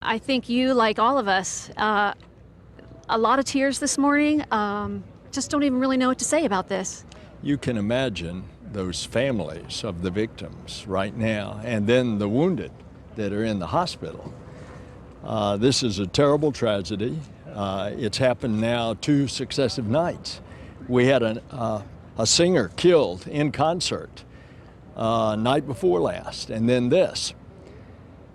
I think you, like all of us, a lot of tears this morning. Just don't even really know what to say about this. You can imagine those families of the victims right now, and then the wounded that are in the hospital. This is a terrible tragedy. It's happened now 2 successive nights. We had a singer killed in concert night before last, and then this.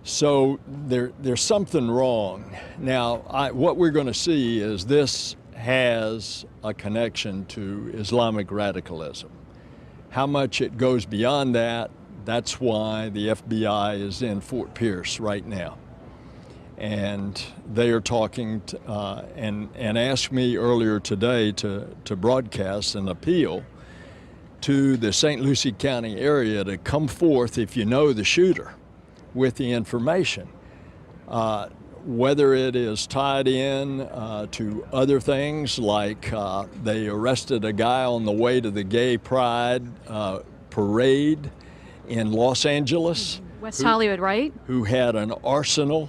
So there's something wrong. Now, what we're going to see is this has a connection to Islamic radicalism. How much it goes beyond that, that's why the FBI is in Fort Pierce right now. And they are talking and asked me earlier today to broadcast an appeal to the St. Lucie County area to come forth if you know the shooter with the information, whether it is tied in to other things like they arrested a guy on the way to the Gay Pride parade in Los Angeles. West Hollywood, right? Who had an arsenal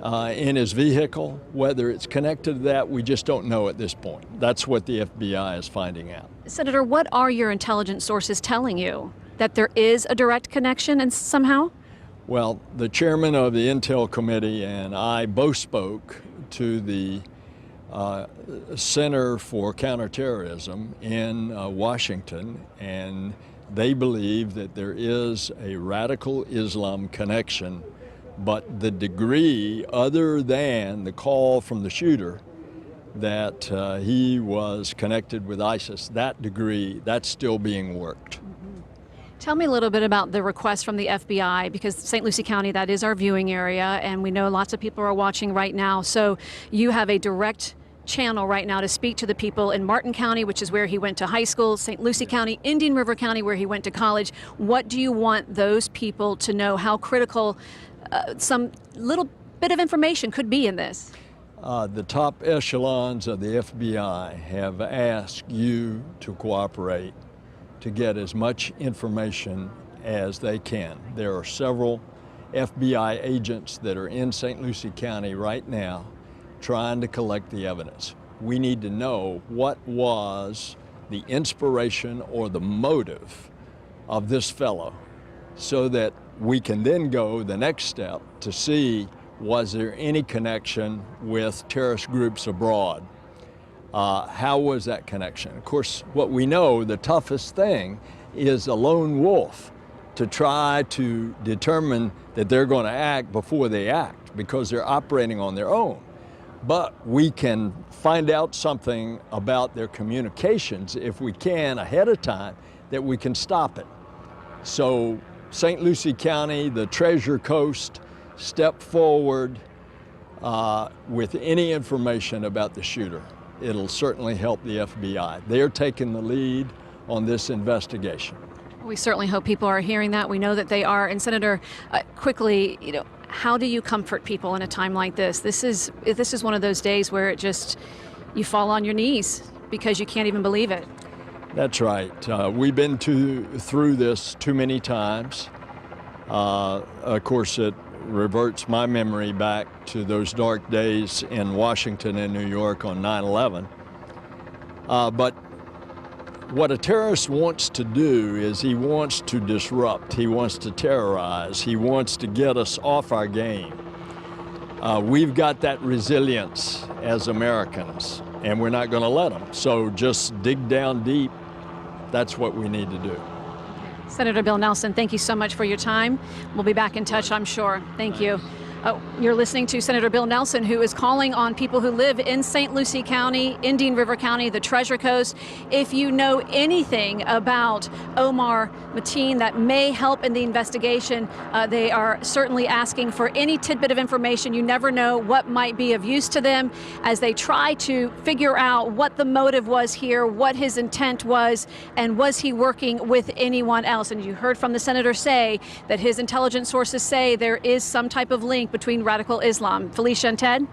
in his vehicle. Whether it's connected to that, we just don't know at this point. That's what the FBI is finding out. Senator, what are your intelligence sources telling you? That there is a direct connection and somehow? Well, the chairman of the Intel Committee and I both spoke to the Center for Counterterrorism in Washington, and they believe that there is a radical Islam connection, but the degree, other than the call from the shooter that he was connected with ISIS, that degree, that's still being worked. Tell me a little bit about the request from the FBI, because St. Lucie County, that is our viewing area, and we know lots of people are watching right now. So you have a direct channel right now to speak to the people in Martin County, which is where he went to high school, St. Lucie County, Indian River County, where he went to college. What do you want those people to know? How critical some little bit of information could be in this? The top echelons of the FBI have asked you to cooperate to get as much information as they can. There are several FBI agents that are in St. Lucie County right now trying to collect the evidence. We need to know what was the inspiration or the motive of this fellow so that we can then go the next step to see, was there any connection with terrorist groups abroad? How was that connection? Of course, what we know, the toughest thing is a lone wolf to try to determine that they're going to act before they act because they're operating on their own. But we can find out something about their communications if we can ahead of time that we can stop it. So St. Lucie County, the Treasure Coast, step forward with any information about the shooter. It'll certainly help the FBI. They're taking the lead on this investigation. We certainly hope people are hearing that. We know that they are. And Senator, quickly, how do you comfort people in a time like this? This is one of those days where it just, you fall on your knees because you can't even believe it. That's right. We've been through this too many times. Of course, it reverts my memory back to those dark days in Washington and New York on 9/11. But what a terrorist wants to do is he wants to disrupt, he wants to terrorize, he wants to get us off our game. We've got that resilience as Americans, and we're not going to let them. So just dig down deep. That's what we need to do. Senator Bill Nelson, thank you so much for your time. We'll be back in touch, I'm sure. Thank you. You're listening to Senator Bill Nelson, who is calling on people who live in St. Lucie County, Indian River County, the Treasure Coast. If you know anything about Omar Mateen that may help in the investigation, they are certainly asking for any tidbit of information. You never know what might be of use to them as they try to figure out what the motive was here, what his intent was, and was he working with anyone else? And you heard from the senator say that his intelligence sources say there is some type of link between radical Islam. Felicia and Ted?